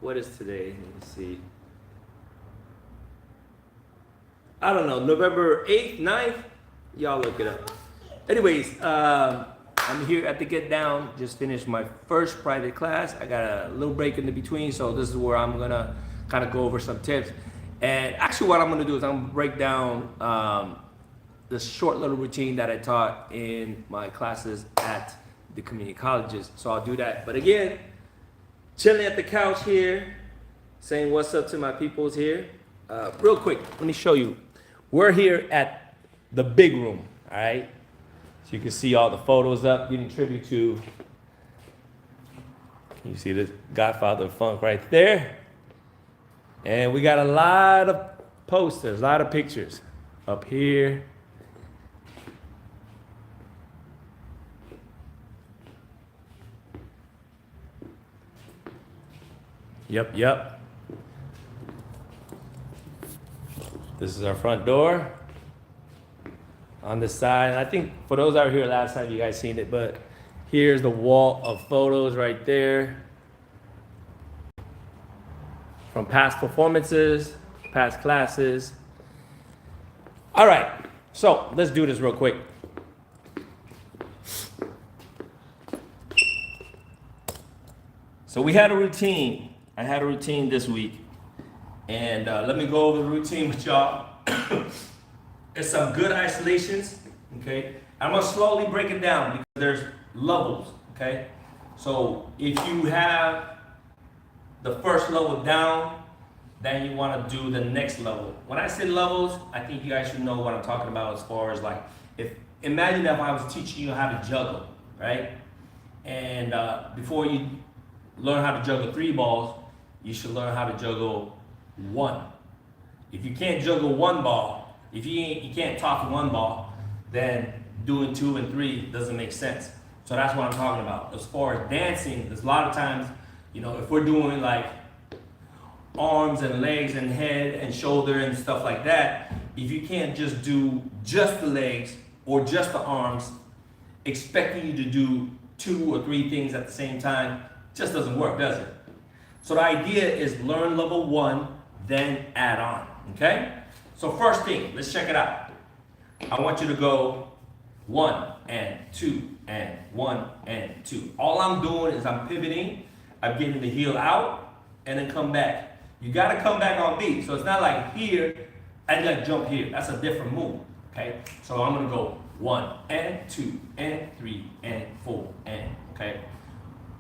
what is today? Let me see. I don't know, November 8th, 9th? Y'all look it up. Anyways, I'm here at the Get Down. Just finished my first private class. I got a little break in the between, so this is where I'm gonna kind of go over some tips. And actually what I'm gonna do is I'm gonna break down the short little routine that I taught in my classes at the community colleges. So I'll do that. But again, chilling at the couch here, saying what's up to my peoples here. Real quick, let me show you. We're here at the big room, all right? So you can see all the photos up, getting tribute to, you see the Godfather of Funk right there. And we got a lot of posters, a lot of pictures up here. Yep. This is our front door. On the side, I think for those that were here last time, you guys seen it, but here's the wall of photos right there from past performances, past classes. All right, so let's do this real quick. So we had a routine. I had a routine this week, and let me go over the routine with y'all. It's some good isolations, okay? I'm gonna slowly break it down because there's levels, okay? So if you have the first level down, then you wanna do the next level. When I say levels, I think you guys should know what I'm talking about as far as like, imagine if I was teaching you how to juggle, right? And before you learn how to juggle 3 balls, you should learn how to juggle 1. If you can't juggle 1 ball, if you can't toss 1 ball, then doing 2 and 3 doesn't make sense. So that's what I'm talking about. As far as dancing, there's a lot of times, you know, if we're doing like arms and legs and head and shoulder and stuff like that, if you can't just do just the legs or just the arms, expecting you to do 2 or 3 things at the same time just doesn't work, does it? So the idea is learn level 1, then add on, okay? So first thing, let's check it out. I want you to go 1 and 2 and 1 and 2. All I'm doing is I'm pivoting, I'm getting the heel out, and then come back. You gotta come back on beat. So it's not like here, and like jump here. That's a different move, okay? So I'm gonna go 1 and 2 and 3 and 4 and, okay?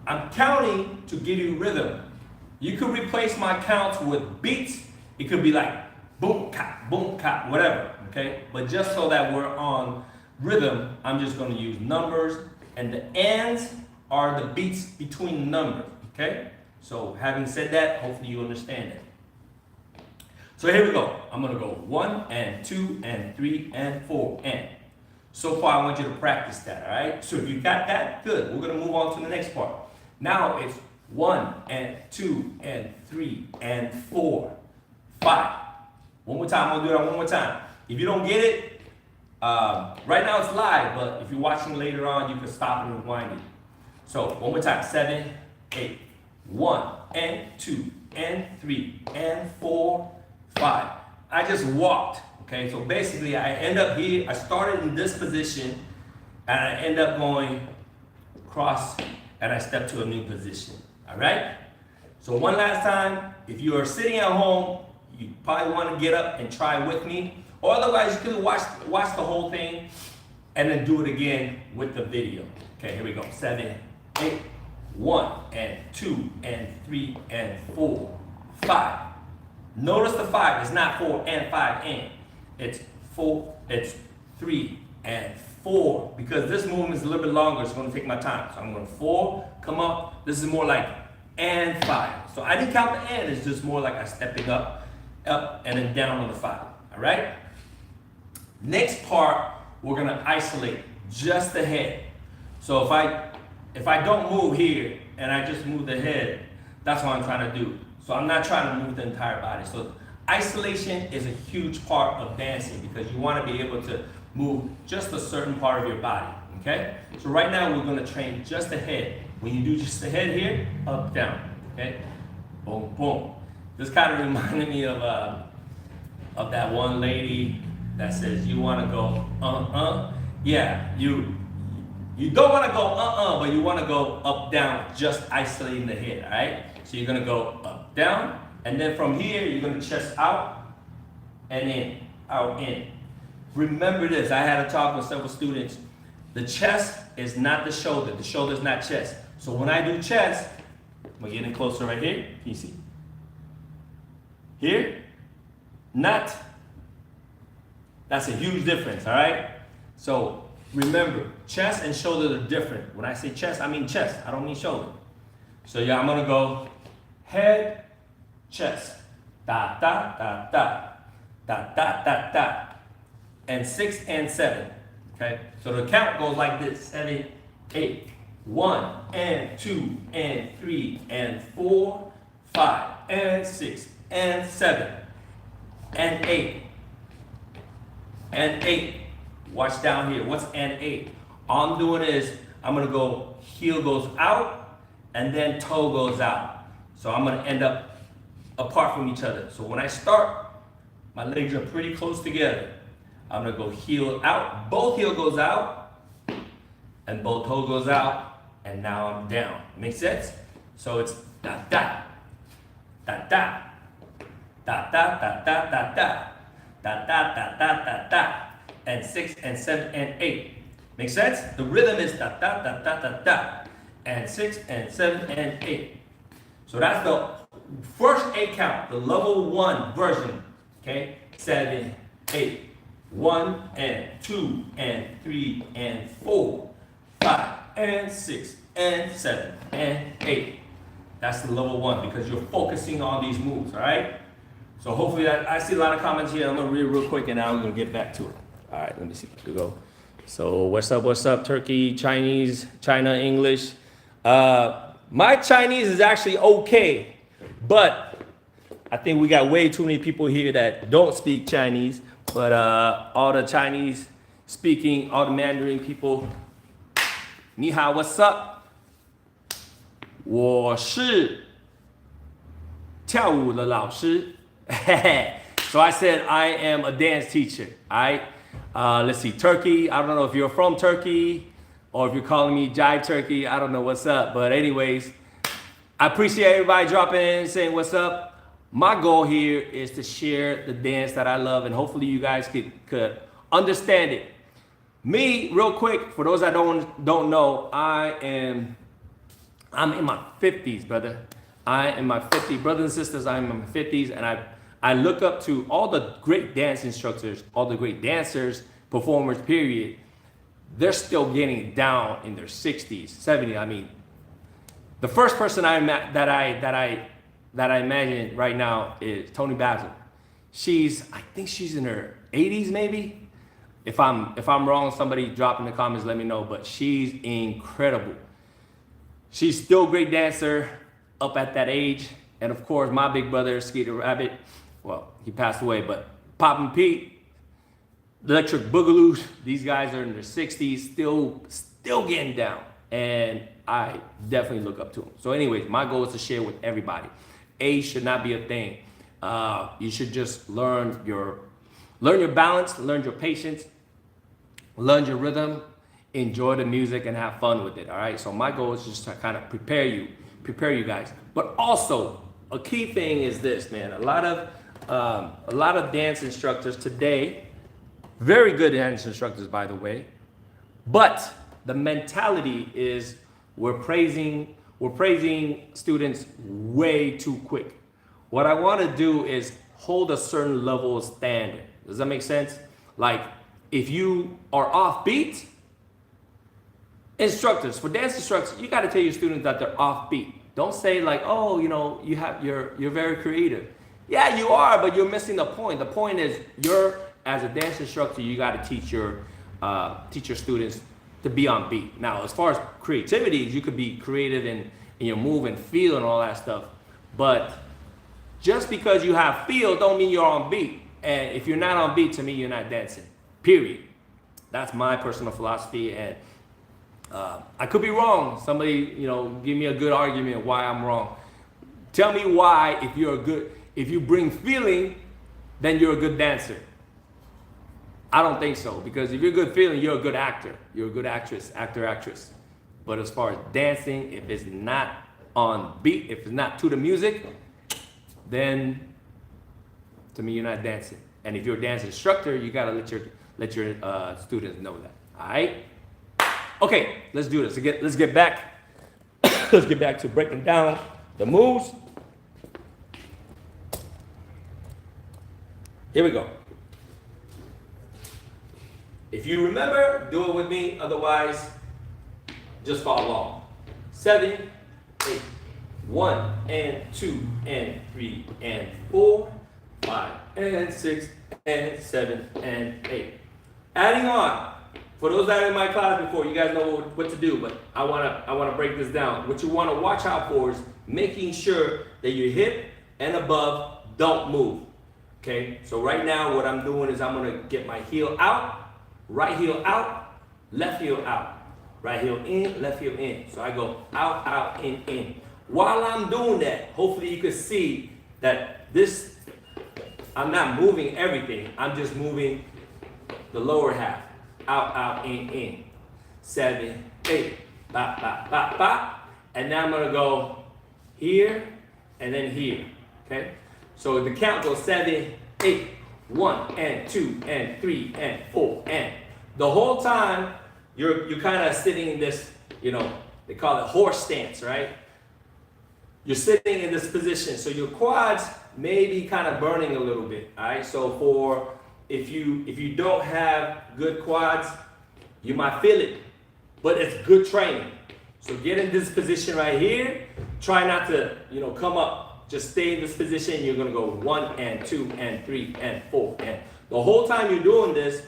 I'm counting to give you rhythm. You could replace my counts with beats. It could be like boom, ka, whatever, okay? But just so that we're on rhythm, I'm just gonna use numbers, and the ands are the beats between the numbers, okay? So having said that, hopefully you understand it. So here we go. I'm gonna go 1 and 2 and 3 and 4 and. So far, I want you to practice that, all right? So if you got that, good. We're gonna move on to the next part. Now it's 1 and 2 and 3 and 4, 5. One more time, I'm gonna do that one more time. If you don't get it, right now it's live, but if you're watching later on, you can stop and rewind it. So one more time, 7, 8, 1 and 2 and 3 and 4, 5. I just walked, okay? So basically I end up here, I started in this position, and I end up going cross, and I step to a new position, all right? So one last time, if you are sitting at home, you probably want to get up and try with me, or otherwise you can watch the whole thing and then do it again with the video. Okay, here we go. 7, 8, 1 and 2 and 3 and 4, 5. Notice the 5 is not 4 and 5 and. It's 4, it's 3 and 4, because this movement is a little bit longer. It's going to take my time. So I'm going 4, come up. This is more like and 5. So I didn't count the and. It's just more like I'm stepping up, and then down on the 5. All right? Next part, we're going to isolate just the head. So if I don't move here and I just move the head, that's what I'm trying to do. So I'm not trying to move the entire body. So isolation is a huge part of dancing because you want to be able to move just a certain part of your body, okay? So right now we're going to train just the head. When you do just the head here, up, down, okay? boom, boom. This kind of reminded me of that one lady that says you want to go yeah, you don't want to go but you want to go up down, just isolating the head. All right, so you're gonna go up down, and then from here you're gonna chest out and in, out, in. Remember this, I had a talk with several students. The chest is not the shoulder is not chest. So when I do chest, I'm getting closer right here. Can you see? Here, not. That's a huge difference, all right? So remember, chest and shoulder are different. When I say chest, I mean chest. I don't mean shoulder. So yeah, I'm gonna go head, chest, da, da, da, da, da, da, da, da, and 6 and 7, okay? So the count goes like this, 7, 8, 1 and 2 and 3 and 4, 5 and 6 and 7 and 8 and 8. Watch down here. What's and 8? All I'm doing is I'm gonna go heel goes out and then toe goes out. So I'm gonna end up apart from each other. So when I start, my legs are pretty close together. I'm gonna go heel out, both heel goes out, and both toe goes out, and now I'm down. Make sense? So it's da da da da da da da da da da da da da da da, and 6 and 7 and 8. Make sense? The rhythm is da da da da da da, and 6 and 7 and 8. So that's the first 8 count, the level 1 version. Okay, 7, 8, 1 and 2 and 3 and 4, 5 and 6 and 7 and 8. That's the level 1 because you're focusing on these moves, all right? So hopefully I see a lot of comments here. I'm gonna read real quick and now I'm gonna get back to it. All right, let me see if we go. So what's up, Turkey, Chinese, China, English. My Chinese is actually okay, but I think we got way too many people here that don't speak Chinese. But all the Chinese speaking, all the Mandarin people, 你好, what's up? 我是跳舞的老师. So I said I am a dance teacher. All right. Let's see, Turkey. I don't know if you're from Turkey or if you're calling me Jive Turkey. I don't know what's up. But anyways, I appreciate everybody dropping in, saying what's up. My goal here is to share the dance that I love, and hopefully you guys could understand it. Me, real quick, for those that don't know, I'm in my 50s, brother. I am in my 50s, brothers and sisters. I'm in my 50s, and I look up to all the great dance instructors, all the great dancers, performers, period. They're still getting down in their 60s, 70s. I mean, the first person that I imagine right now is Tony Basil. I think she's in her 80s, maybe. If I'm wrong, somebody drop in the comments, let me know. But she's incredible. She's still a great dancer up at that age. And of course, my big brother, Skeeter Rabbit, well, he passed away, but Poppin' Pete, Electric Boogaloo, these guys are in their 60s, still getting down. And I definitely look up to them. So anyways, my goal is to share with everybody. Age should not be a thing. You should just learn your balance, learn your patience, learn your rhythm, enjoy the music, and have fun with it. All right. So my goal is just to kind of prepare you guys. But also, a key thing is this, man. A lot of dance instructors today, very good dance instructors, by the way, but the mentality is we're praising students way too quick. What I want to do is hold a certain level of standard. Does that make sense? Like, if you are offbeat, instructors, for dance instructors, you got to tell your students that they're offbeat. Don't say like, oh, you're very creative. Yeah, you are, but you're missing the point. The point is, as a dance instructor, you got to teach your students to be on beat. Now, as far as creativity, you could be creative in your move and feel and all that stuff. But just because you have feel don't mean you're on beat. And if you're not on beat, to me, you're not dancing, period. That's my personal philosophy. And I could be wrong. Somebody, give me a good argument why I'm wrong. Tell me why, if you bring feeling, then you're a good dancer. I don't think so, because if you're good feeling, you're a good actor. You're a good actress, actress. But as far as dancing, if it's not on beat, if it's not to the music, then to me, you're not dancing. And if you're a dance instructor, you gotta let your students know that. All right? Okay, let's do this. Let's get back. Let's get back to breaking down the moves. Here we go. If you remember, do it with me. Otherwise, just follow along. 7, 8. 1 and 2 and 3 and 4, 5 and 6 and 7 and 8. Adding on. For those that are in my class before, you guys know what to do, but I wanna break this down. What you wanna watch out for is making sure that your hip and above don't move. Okay? So right now what I'm doing is I'm gonna get my heel out, right heel out, left heel out. Right heel in, left heel in. So I go out, out, in. While I'm doing that, hopefully you can see that this, I'm not moving everything, I'm just moving the lower half. Out, out, in. 7, 8. Bop, bop, bop, bop. And now I'm gonna go here and then here. Okay? So the count goes 7, 8, 1 and 2 and 3 and 4 and the whole time you're kind of sitting in this, they call it horse stance, right? You're sitting in this position, so your quads may be kind of burning a little bit. All right, so if you don't have good quads, you might feel it, but it's good training. So get in this position right here. Try not to come up. Just stay in this position. You're gonna go 1 and 2 and 3 and 4 and the whole time you're doing this,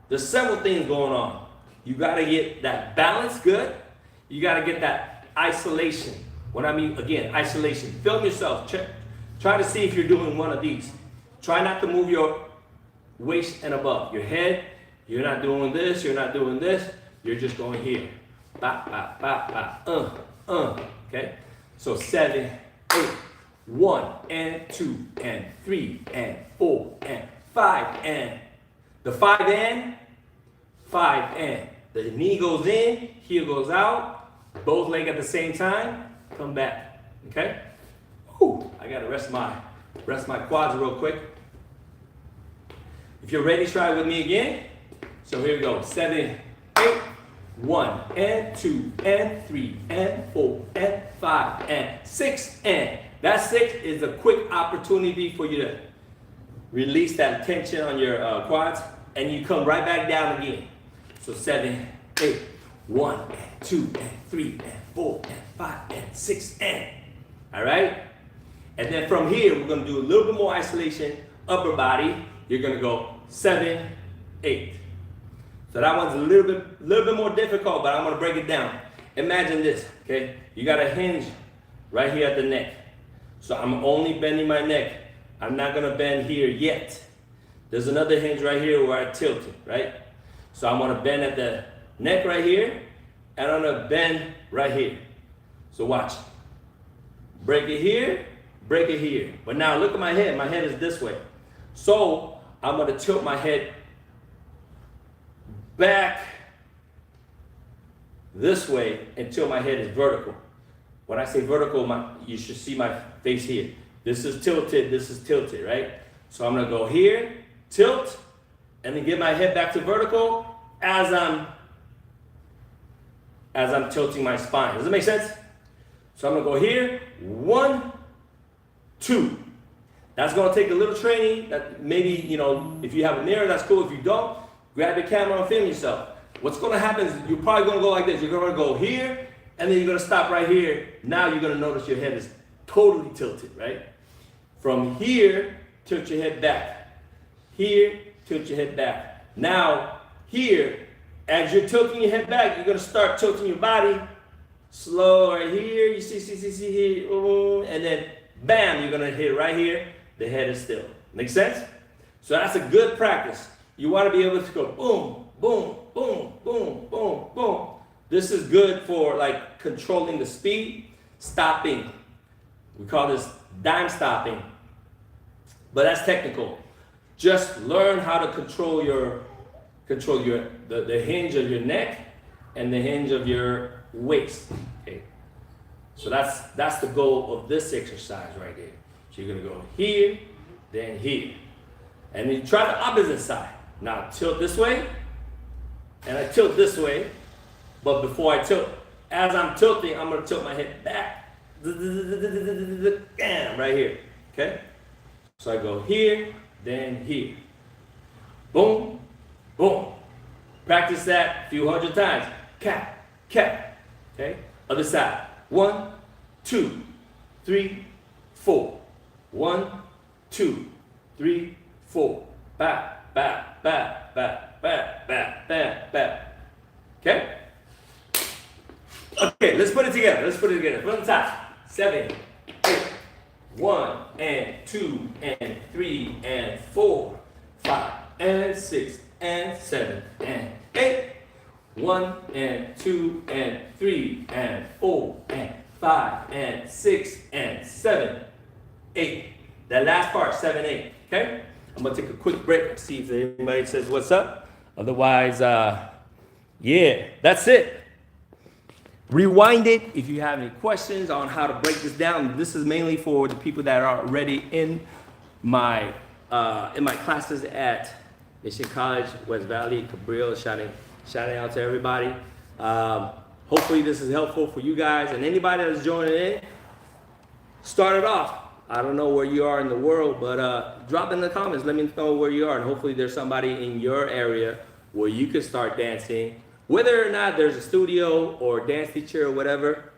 there's several things going on. You gotta get that balance good. You gotta get that isolation. What I mean, again, isolation. Film yourself. Try to see if you're doing one of these. Try not to move your waist and above. Your head, you're not doing this, you're not doing this. You're just going here. Bop, bop, bop, bop, okay? So 7, 8, 1 and 2 and 3 and 4 and 5 and. The 5 and. The knee goes in, heel goes out, both legs at the same time, come back, okay? Whew, I gotta rest my quads real quick. If you're ready, try it with me again. So here we go, 7, 8, 1 and 2 and 3 and 4 and 5 and 6 and. That 6 is a quick opportunity for you to release that tension on your quads, and you come right back down again. So 7, 8, 1 and 2 and 3 and 4 and 5 and 6 and. All right? And then from here, we're gonna do a little bit more isolation, upper body. You're gonna go 7, 8. So that one's a little bit more difficult, but I'm gonna break it down. Imagine this, okay? You got a hinge right here at the neck. So I'm only bending my neck. I'm not gonna bend here yet. There's another hinge right here where I tilt it, right? So I'm gonna bend at the neck right here, and I'm gonna bend right here. So watch. Break it here, break it here. But now look at my head. My head is this way. So I'm gonna tilt my head back this way until my head is vertical. When I say vertical, you should see my face here. This is tilted, right? So I'm gonna go here, tilt, and then get my head back to vertical as I'm tilting my spine. Does that make sense? So I'm gonna go here, 1, 2. That's gonna take a little training. That maybe, if you have a mirror, that's cool. If you don't, grab your camera and film yourself. What's gonna happen is you're probably gonna go like this. You're gonna go here, and then you're gonna stop right here. Now you're gonna notice your head is totally tilted, right? From here, tilt your head back. Here, tilt your head back. Now, here, as you're tilting your head back, you're gonna start tilting your body. Slow right here, you see here, and then bam, you're gonna hit right here. The head is still. Make sense? So that's a good practice. You wanna be able to go boom, boom, boom, boom, boom, boom. This is good for like controlling the speed, stopping, We call this dime stopping, but that's technical. Just learn how to control the hinge of your neck and the hinge of your waist. Okay. So that's the goal of this exercise right here. So you're gonna go here, then here. And then you try the opposite side. Now tilt this way, and I tilt this way, but before I tilt, as I'm tilting, I'm gonna tilt my head back. Right here. Okay? So I go here, then here. Boom, boom. Practice that a few hundred times. Cap, cap. Okay? Other side. 1, 2, 3, 4. 1, 2, 3, 4. Back, back, back, back, back, back, back, back. Okay? Okay, let's put it together. From the top. 7, 8. 1 and 2 and 3 and 4, 5 and 6 and 7 and 8. 1 and 2 and 3 and 4 and 5 and 6 and 7, 8. That last part, 7, 8. Okay? I'm gonna take a quick break and see if anybody says what's up. Otherwise, yeah, that's it. Rewind it if you have any questions on how to break this down. This is mainly for the people that are already in my classes at Mission College, West Valley, Cabrillo. Shouting out to everybody. Hopefully this is helpful for you guys and anybody that's joining in. Start it off. I don't know where you are in the world, but drop in the comments. Let me know where you are, and hopefully there's somebody in your area where you can start dancing. Whether or not there's a studio or dance teacher or whatever,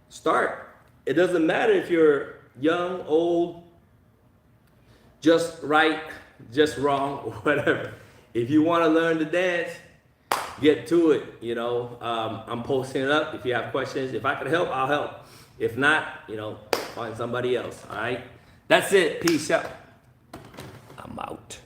start. It doesn't matter if you're young, old, just right, just wrong, or whatever. If you want to learn to dance, get to it. You know, I'm posting it up. If you have questions, if I can help, I'll help. If not, you know, find somebody else. All right. That's it. Peace out. I'm out.